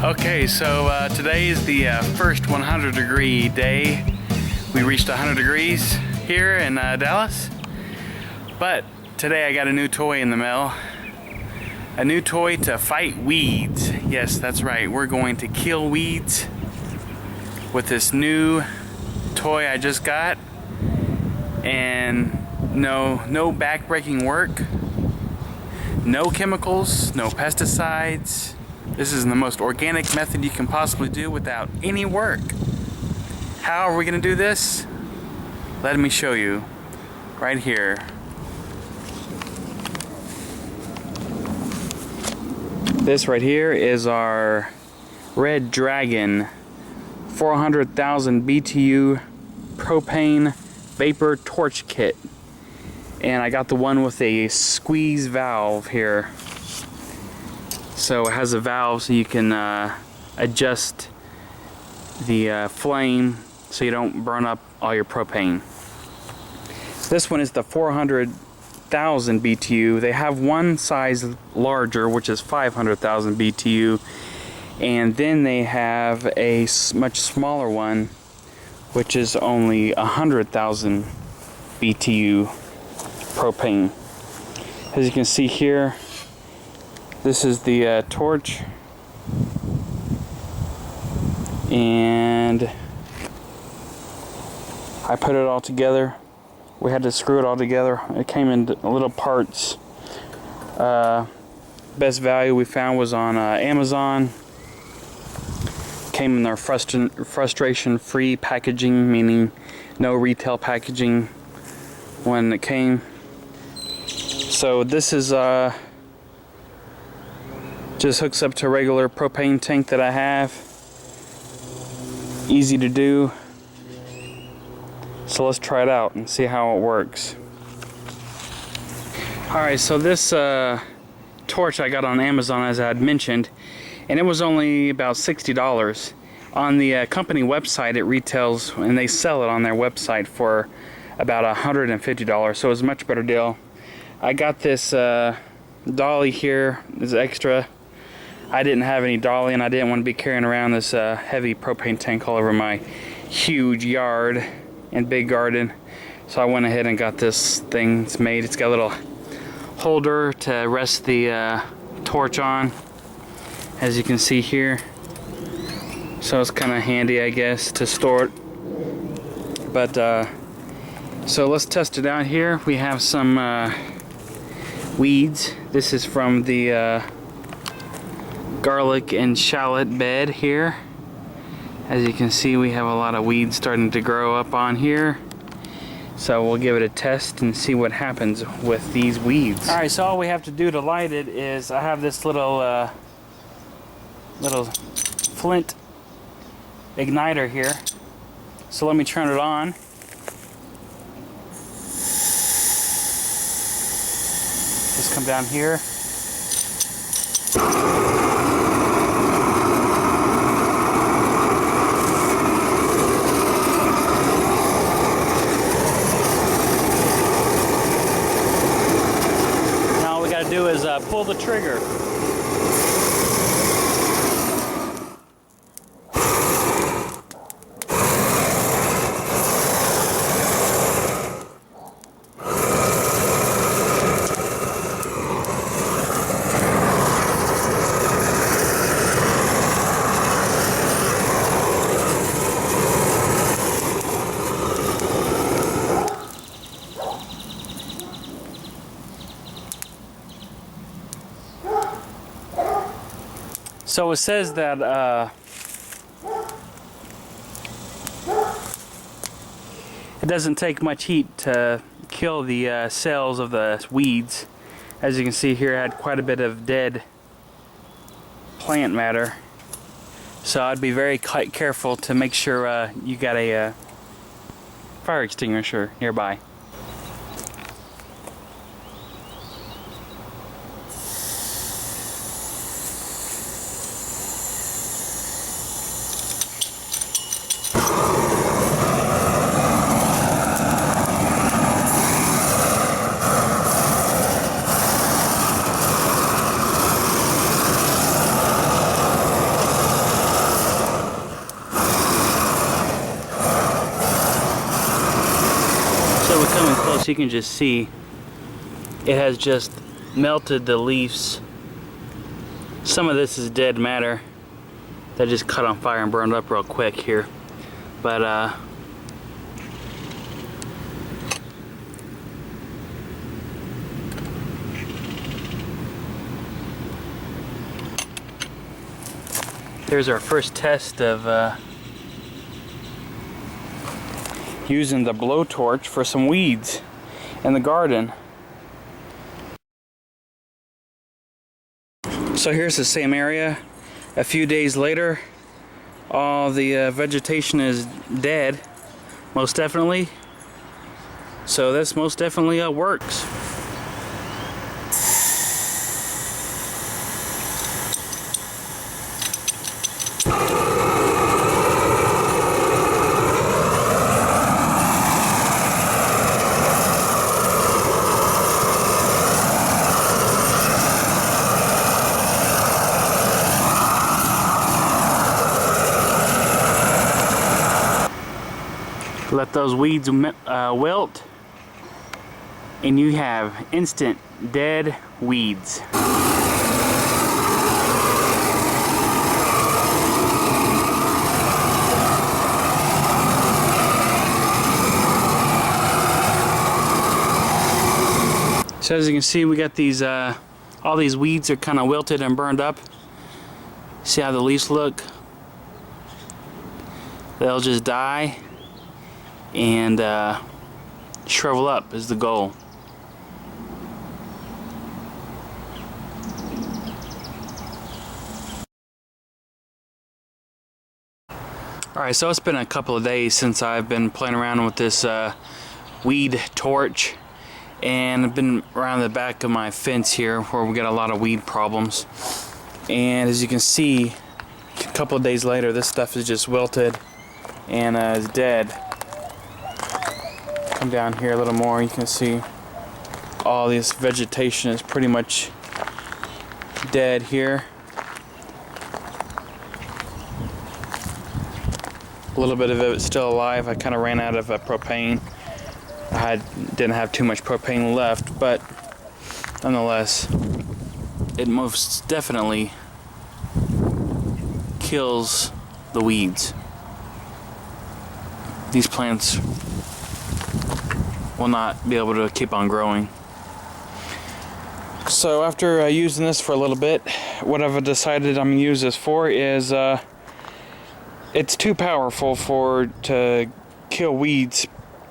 Okay, so today is the first 100-degree day. We reached 100 degrees here in Dallas. But today I got a new toy in the mail. A new toy to fight weeds. Yes, that's right. We're going to kill weeds with this new toy I just got. And no back-breaking work. No chemicals, no pesticides. This is the most organic method you can possibly do without any work. How are we going to do this? Let me show you right here. This right here is our Red Dragon 400,000 BTU Propane Vapor Torch Kit. And I got the one with a squeeze valve here. So it has a valve so you can adjust the flame so you don't burn up all your propane. This one is the 400,000 BTU. They have one size larger, which is 500,000 BTU. And then they have a much smaller one, which is only 100,000 BTU propane. As you can see here, this is the torch, and I put it all together. We had to screw it all together. It came in little parts. Best value we found was on Amazon. Came in our frustration-free packaging, meaning no retail packaging when it came. So this is just hooks up to a regular propane tank that I have. Easy to do. So let's try it out and see how it works. Alright, so this torch I got on Amazon, as I had mentioned, and it was only about $60. On the company website it retails, and they sell it on their website for about $150, so it was a much better deal. I got this dolly here, this extra. I didn't have any dolly, and I didn't want to be carrying around this heavy propane tank all over my huge yard and big garden. So I went ahead and got this thing. It's made. It's got a little holder to rest the torch on, as you can see here. So it's kind of handy, I guess, to store it. But so let's test it out here. We have some weeds. This is from the garlic and shallot bed here. As you can see, we have a lot of weeds starting to grow up on here. So we'll give it a test and see what happens with these weeds. Alright, so all we have to do to light it is, I have this little flint igniter here. So let me turn it on. Just come down here. Now all we got to do is pull the trigger. So it says that it doesn't take much heat to kill the cells of the weeds. As you can see here, I had quite a bit of dead plant matter. So I'd be very careful to make sure you got a fire extinguisher nearby. you can just see it has just melted the leaves. Some of this is dead matter that just caught on fire and burned up real quick here, but there's our first test of using the blowtorch for some weeds in the garden. So here's the same area. A few days later, all the vegetation is dead, most definitely. So this most definitely works. Let those weeds wilt, and you have instant dead weeds. So as you can see, we got these all these weeds are kind of wilted and burned up. See how the leaves look? They'll just die and shrivel up is the goal. Alright, so it's been a couple of days since I've been playing around with this weed torch, and I've been around the back of my fence here where we got a lot of weed problems. And as you can see, a couple of days later, this stuff is just wilted and is dead. Come down here a little more, you can see all this vegetation is pretty much dead here. A little bit of it is still alive. I kind of ran out of propane. I didn't have too much propane left, but nonetheless, it most definitely kills the weeds. These plants will not be able to keep on growing. So after using this for a little bit, what I've decided I'm going to use this for is it's too powerful to kill weeds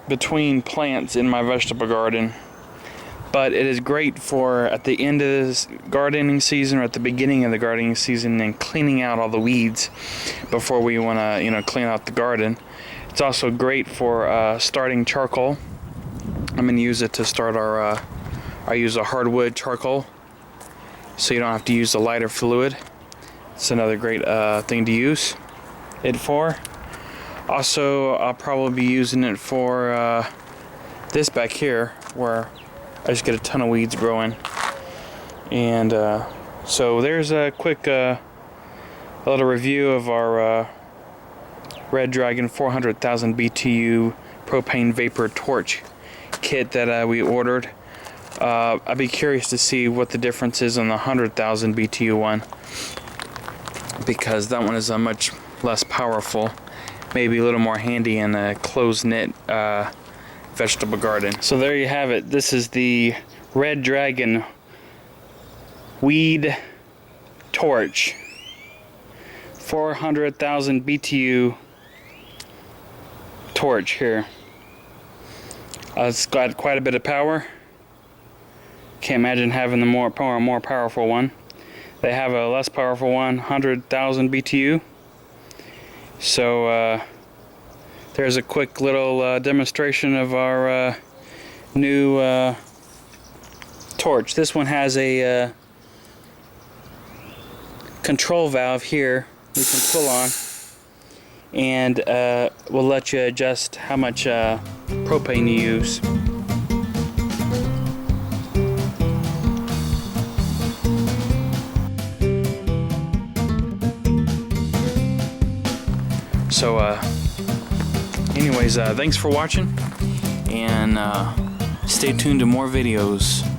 between plants in my vegetable garden, but it is great for at the end of this gardening season or at the beginning of the gardening season and cleaning out all the weeds before we want to clean out the garden. It's also great for starting charcoal. I'm going to use it to start our I use a hardwood charcoal, so you don't have to use the lighter fluid. It's another great thing to use it for. Also, I'll probably be using it for this back here, where I just get a ton of weeds growing. And so there's a quick little review of our Red Dragon 400,000 BTU Propane Vapor Torch Kit that we ordered. I'd be curious to see what the difference is on the 100,000 BTU one, because that one is a much less powerful, maybe a little more handy in a closed-knit vegetable garden. So there you have it. This is the Red Dragon Weed Torch 400,000 BTU torch here. It's got quite a bit of power. Can't imagine having the more powerful one. They have a less powerful one, 100,000 BTU. So there's a quick little demonstration of our new torch. This one has a control valve here we can pull on, and we'll let you adjust how much propane you use. So anyways, thanks for watching, and Stay tuned to more videos.